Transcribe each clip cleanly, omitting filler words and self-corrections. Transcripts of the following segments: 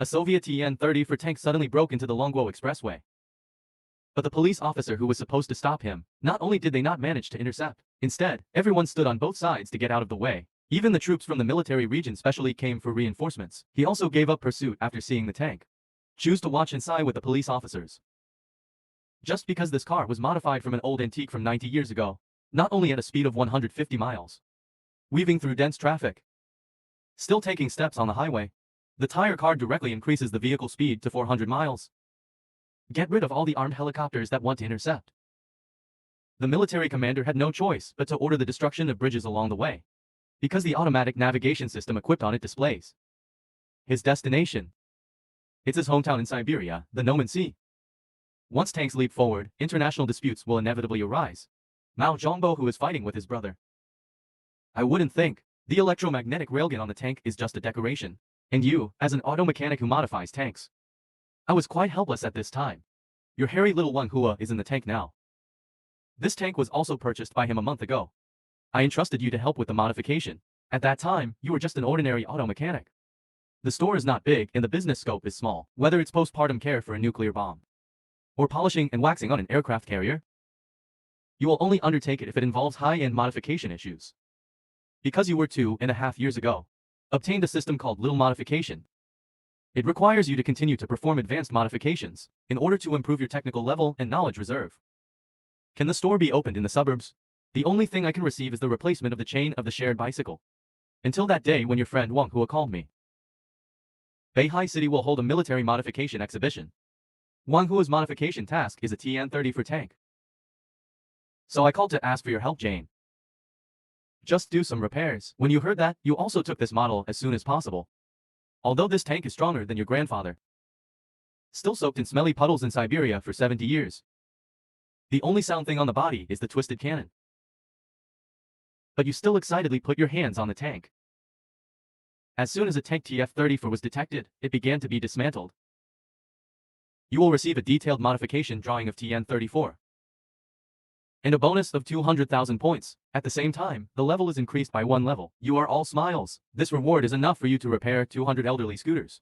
A Soviet TN34 tank suddenly broke into the Longguo Expressway. But the police officer who was supposed to stop him, not only did they not manage to intercept, instead, everyone stood on both sides to get out of the way. Even the troops from the military region specially came for reinforcements. He also gave up pursuit after seeing the tank. Choose to watch and side with the police officers. Just because this car was modified from an old antique from 90 years ago, not only at a speed of 150 miles, weaving through dense traffic, still taking steps on the highway, the tire car directly increases the vehicle speed to 400 miles. Get rid of all the armed helicopters that want to intercept. The military commander had no choice but to order the destruction of bridges along the way, because the automatic navigation system equipped on it displays his destination. It's his hometown in Siberia, the Noman Sea. Once tanks leap forward, international disputes will inevitably arise. Mao Zedong, who is fighting with his brother. I wouldn't think. The electromagnetic railgun on the tank is just a decoration. And you, as an auto mechanic who modifies tanks. I was quite helpless at this time. Your hairy little Wang Hua is in the tank now. This tank was also purchased by him a month ago. I entrusted you to help with the modification. At that time, you were just an ordinary auto mechanic. The store is not big and the business scope is small, whether it's postpartum care for a nuclear bomb, or polishing and waxing on an aircraft carrier. You will only undertake it if it involves high-end modification issues. Because you were 2.5 years ago, obtained a system called Little Modification. It requires you to continue to perform advanced modifications in order to improve your technical level and knowledge reserve. Can the store be opened in the suburbs? The only thing I can receive is the replacement of the chain of the shared bicycle. Until that day when your friend Wang Hua called me. Beihai City will hold a military modification exhibition. Wang Hua's modification task is a TN34 tank. So I called to ask for your help, Jane. Just do some repairs. When you heard that, you also took this model as soon as possible. Although this tank is stronger than your grandfather. Still soaked in smelly puddles in Siberia for 70 years. The only sound thing on the body is the twisted cannon. But you still excitedly put your hands on the tank. As soon as a tank TF34 was detected, it began to be dismantled. You will receive a detailed modification drawing of TN34. And a bonus of 200,000 points. At the same time, the level is increased by 1 level. You are all smiles. This reward is enough for you to repair 200 elderly scooters.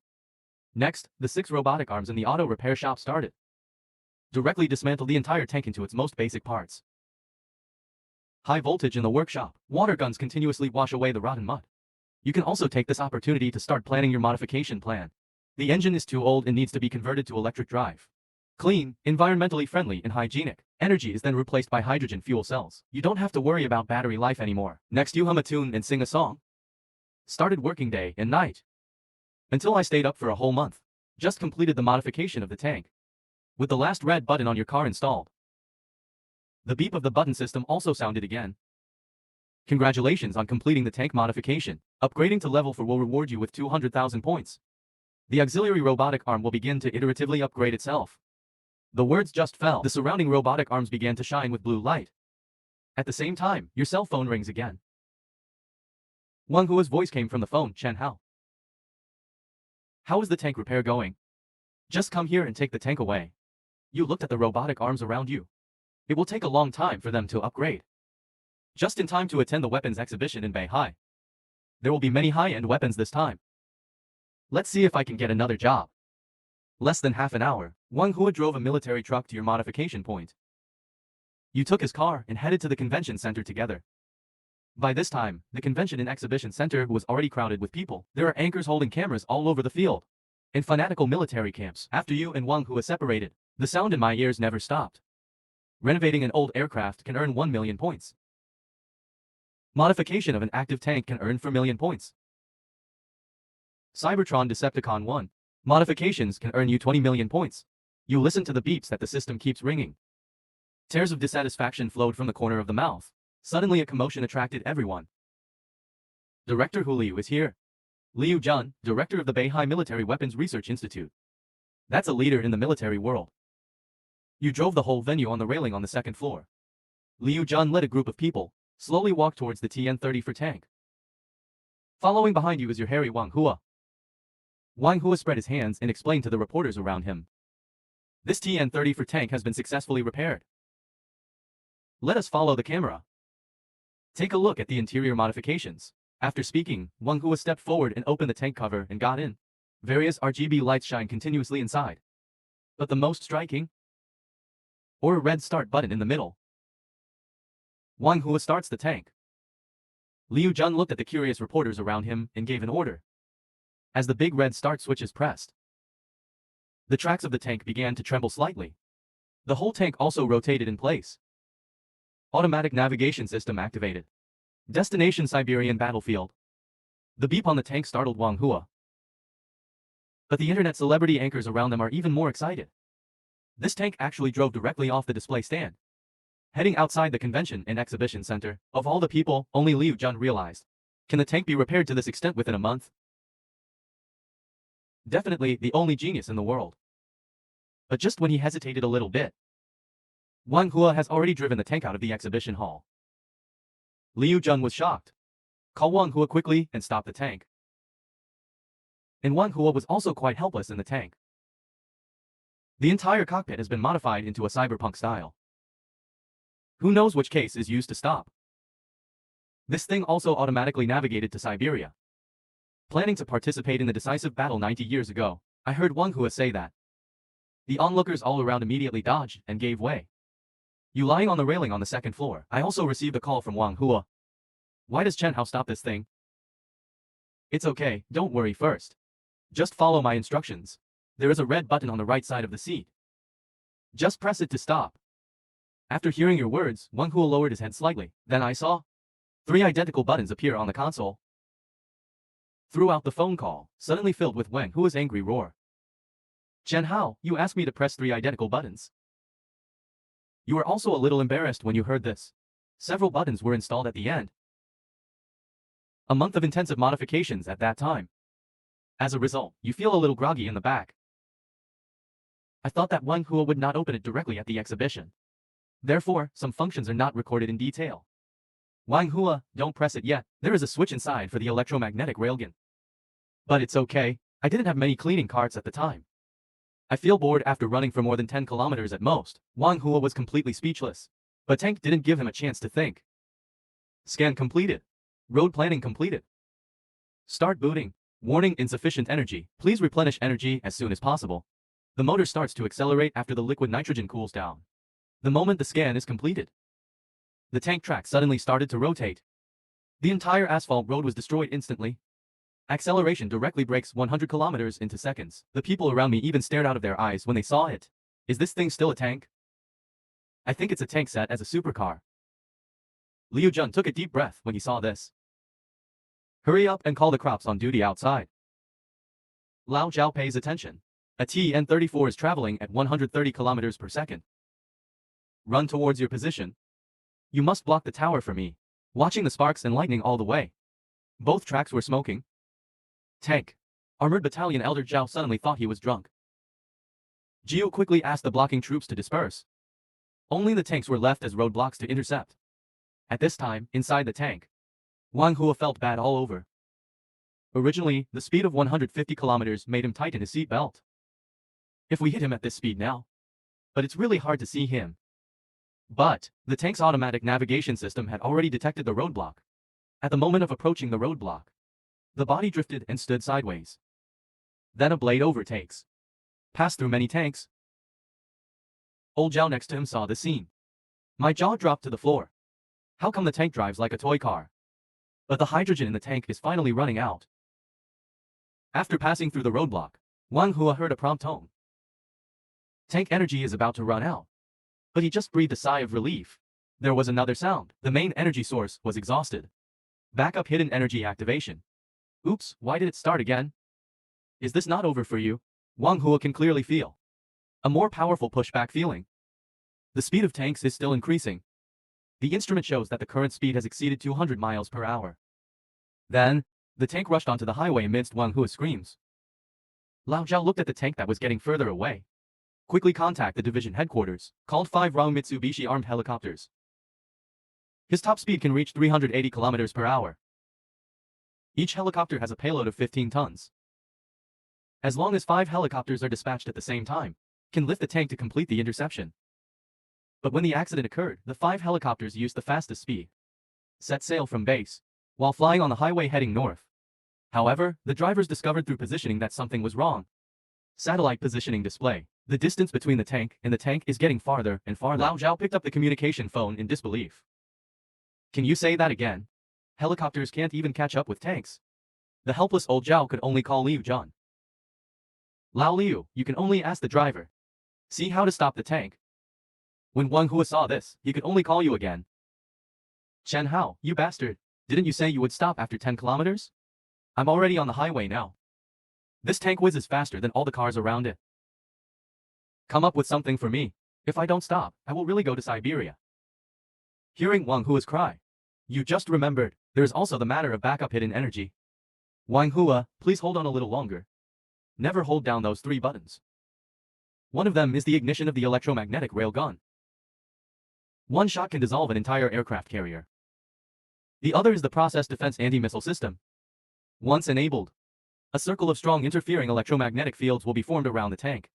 Next, the 6 robotic arms in the auto repair shop started. Directly dismantle the entire tank into its most basic parts. High voltage in the workshop. Water guns continuously wash away the rotten mud. You can also take this opportunity to start planning your modification plan. The engine is too old and needs to be converted to electric drive. Clean, environmentally friendly and hygienic. Energy is then replaced by hydrogen fuel cells. You don't have to worry about battery life anymore. Next you hum a tune and sing a song. Started working day and night. Until I stayed up for a whole month. Just completed the modification of the tank. With the last red button on your car installed. The beep of the button system also sounded again. Congratulations on completing the tank modification. Upgrading to level 4 will reward you with 200,000 points. The auxiliary robotic arm will begin to iteratively upgrade itself. The words just fell. The surrounding robotic arms began to shine with blue light. At the same time, your cell phone rings again. Wang Hua's voice came from the phone. Chen Hao. How is the tank repair going? Just come here and take the tank away. You looked at the robotic arms around you. It will take a long time for them to upgrade. Just in time to attend the weapons exhibition in Beihai. There will be many high-end weapons this time. Let's see if I can get another job. Less than half an hour, Wang Hua drove a military truck to your modification point. You took his car and headed to the convention center together. By this time, the convention and exhibition center was already crowded with people. There are anchors holding cameras all over the field. And fanatical military camps. After you and Wang Hua separated, the sound in my ears never stopped. Renovating an old aircraft can earn 1 million points. Modification of an active tank can earn 4 million points. Cybertron Decepticon 1. Modifications can earn you 20 million points. You listen to the beeps that the system keeps ringing. Tears of dissatisfaction flowed from the corner of the mouth. Suddenly a commotion attracted everyone. Director Hu Liu is here. Liu Jun, director of the Beihai Military Weapons Research Institute. That's a leader in the military world. You drove the whole venue on the railing on the 2nd floor. Liu Jun led a group of people, slowly walk towards the TN34 tank. Following behind you is your hairy Wang Hua. Wang Hua spread his hands and explained to the reporters around him. This TN34 tank has been successfully repaired. Let us follow the camera. Take a look at the interior modifications. After speaking, Wang Hua stepped forward and opened the tank cover and got in. Various RGB lights shine continuously inside. But the most striking? Or a red start button in the middle. Wang Hua starts the tank. Liu Jun looked at the curious reporters around him and gave an order. As the big red start switch is pressed, the tracks of the tank began to tremble slightly. The whole tank also rotated in place. Automatic navigation system activated. Destination Siberian battlefield. The beep on the tank startled Wang Hua. But the internet celebrity anchors around them are even more excited. This tank actually drove directly off the display stand, heading outside the convention and exhibition center. Of all the people, only Liu Jun realized. Can the tank be repaired to this extent within a month? Definitely the only genius in the world. But just when he hesitated a little bit, Wang Hua has already driven the tank out of the exhibition hall. Liu Jun was shocked. Call Wang Hua quickly and stop the tank. And Wang Hua was also quite helpless in the tank. The entire cockpit has been modified into a cyberpunk style. Who knows which case is used to stop? This thing also automatically navigated to Siberia. Planning to participate in the decisive battle 90 years ago, I heard Wang Hua say that. The onlookers all around immediately dodged and gave way. You lying on the railing on the second floor. I also received a call from Wang Hua. Why does Chen Hao stop this thing? It's okay, don't worry first. Just follow my instructions. There is a red button on the right side of the seat. Just press it to stop. After hearing your words, Wang Hua lowered his head slightly. Then I saw 3 identical buttons appear on the console. Throughout the phone call, suddenly filled with Wang Hua's angry roar. Chen Hao, you asked me to press 3 identical buttons. You were also a little embarrassed when you heard this. Several buttons were installed at the end. A month of intensive modifications at that time. As a result, you feel a little groggy in the back. I thought that Wang Hua would not open it directly at the exhibition. Therefore, some functions are not recorded in detail. Wang Hua, don't press it yet. There is a switch inside for the electromagnetic railgun. But it's okay. I didn't have many cleaning carts at the time. I feel bored after running for more than 10 kilometers at most. Wang Hua was completely speechless. But Tank didn't give him a chance to think. Scan completed. Road planning completed. Start booting. Warning, insufficient energy. Please replenish energy as soon as possible. The motor starts to accelerate after the liquid nitrogen cools down. The moment the scan is completed, the tank track suddenly started to rotate. The entire asphalt road was destroyed instantly. Acceleration directly breaks 100 kilometers into seconds. The people around me even stared out of their eyes when they saw it. Is this thing still a tank? I think it's a tank set as a supercar. Liu Jun took a deep breath when he saw this. Hurry up and call the cops on duty outside. Lao Zhao pays attention. A TN34 is traveling at 130 kilometers per second. Run towards your position. You must block the tower for me. Watching the sparks and lightning all the way. Both tracks were smoking. Tank. Armored Battalion Elder Zhao suddenly thought he was drunk. Jiu quickly asked the blocking troops to disperse. Only the tanks were left as roadblocks to intercept. At this time, inside the tank, Wang Hua felt bad all over. Originally, the speed of 150 kilometers made him tighten his seat belt. If we hit him at this speed now. But it's really hard to see him. But the tank's automatic navigation system had already detected the roadblock. At the moment of approaching the roadblock, the body drifted and stood sideways. Then a blade overtakes. Passed through many tanks. Old Zhao next to him saw the scene. My jaw dropped to the floor. How come the tank drives like a toy car? But the hydrogen in the tank is finally running out. After passing through the roadblock, Wang Hua heard a prompt tone. Tank energy is about to run out. But he just breathed a sigh of relief. There was another sound. The main energy source was exhausted. Backup hidden energy activation. Oops, why did it start again? Is this not over for you? Wang Hua can clearly feel a more powerful pushback feeling. The speed of tanks is still increasing. The instrument shows that the current speed has exceeded 200 miles per hour. Then, the tank rushed onto the highway amidst Wang Hua's screams. Lao Zhao looked at the tank that was getting further away. Quickly contact the division headquarters, called 5 Rao Mitsubishi armed helicopters. His top speed can reach 380 kilometers per hour. Each helicopter has a payload of 15 tons. As long as 5 helicopters are dispatched at the same time, can lift the tank to complete the interception. But when the accident occurred, the 5 helicopters used the fastest speed. Set sail from base, while flying on the highway heading north. However, the drivers discovered through positioning that something was wrong. Satellite positioning display. The distance between the tank and the tank is getting farther and farther. Lao Zhao picked up the communication phone in disbelief. Can you say that again? Helicopters can't even catch up with tanks. The helpless old Zhao could only call Liu Zhan. Lao Liu, you can only ask the driver. See how to stop the tank. When Wang Hua saw this, he could only call you again. Chen Hao, you bastard. Didn't you say you would stop after 10 kilometers? I'm already on the highway now. This tank whizzes faster than all the cars around it. Come up with something for me. If I don't stop, I will really go to Siberia. Hearing Wang Hua's cry. You just remembered, there is also the matter of backup hidden energy. Wang Hua, please hold on a little longer. Never hold down those 3 buttons. One of them is the ignition of the electromagnetic railgun. One shot can dissolve an entire aircraft carrier. The other is the process defense anti-missile system. Once enabled, a circle of strong interfering electromagnetic fields will be formed around the tank.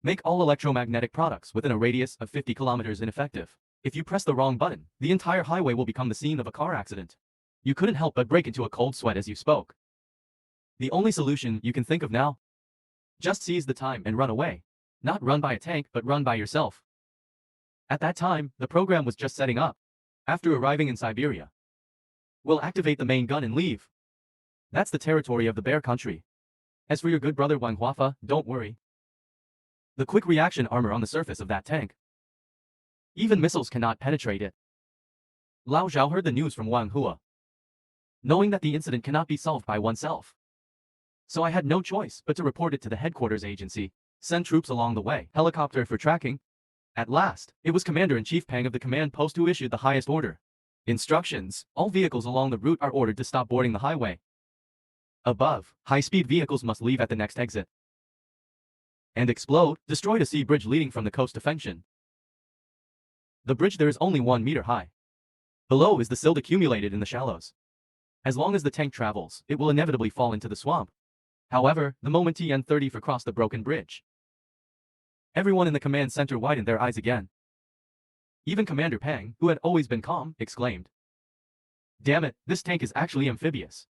Make all electromagnetic products within a radius of 50 kilometers ineffective. If you press the wrong button, the entire highway will become the scene of a car accident. You couldn't help but break into a cold sweat as you spoke. The only solution you can think of now? Just seize the time and run away. Not run by a tank, but run by yourself. At that time, the program was just setting up. After arriving in Siberia, we'll activate the main gun and leave. That's the territory of the Bear Country. As for your good brother Wang Huafa, don't worry. The quick reaction armor on the surface of that tank. Even missiles cannot penetrate it. Lao Zhao heard the news from Wang Hua, knowing that the incident cannot be solved by oneself. So I had no choice but to report it to the headquarters agency, send troops along the way, helicopter for tracking. At last, it was Commander-in-Chief Pang of the command post who issued the highest order. Instructions, all vehicles along the route are ordered to stop boarding the highway. Above, high-speed vehicles must leave at the next exit and explode, destroy the sea bridge leading from the coast to Fengshan. The bridge there is only 1 meter high. Below is the silt accumulated in the shallows. As long as the tank travels, it will inevitably fall into the swamp. However, the moment TN34 crossed the broken bridge, everyone in the command center widened their eyes again. Even Commander Pang, who had always been calm, exclaimed, "Damn it, this tank is actually amphibious."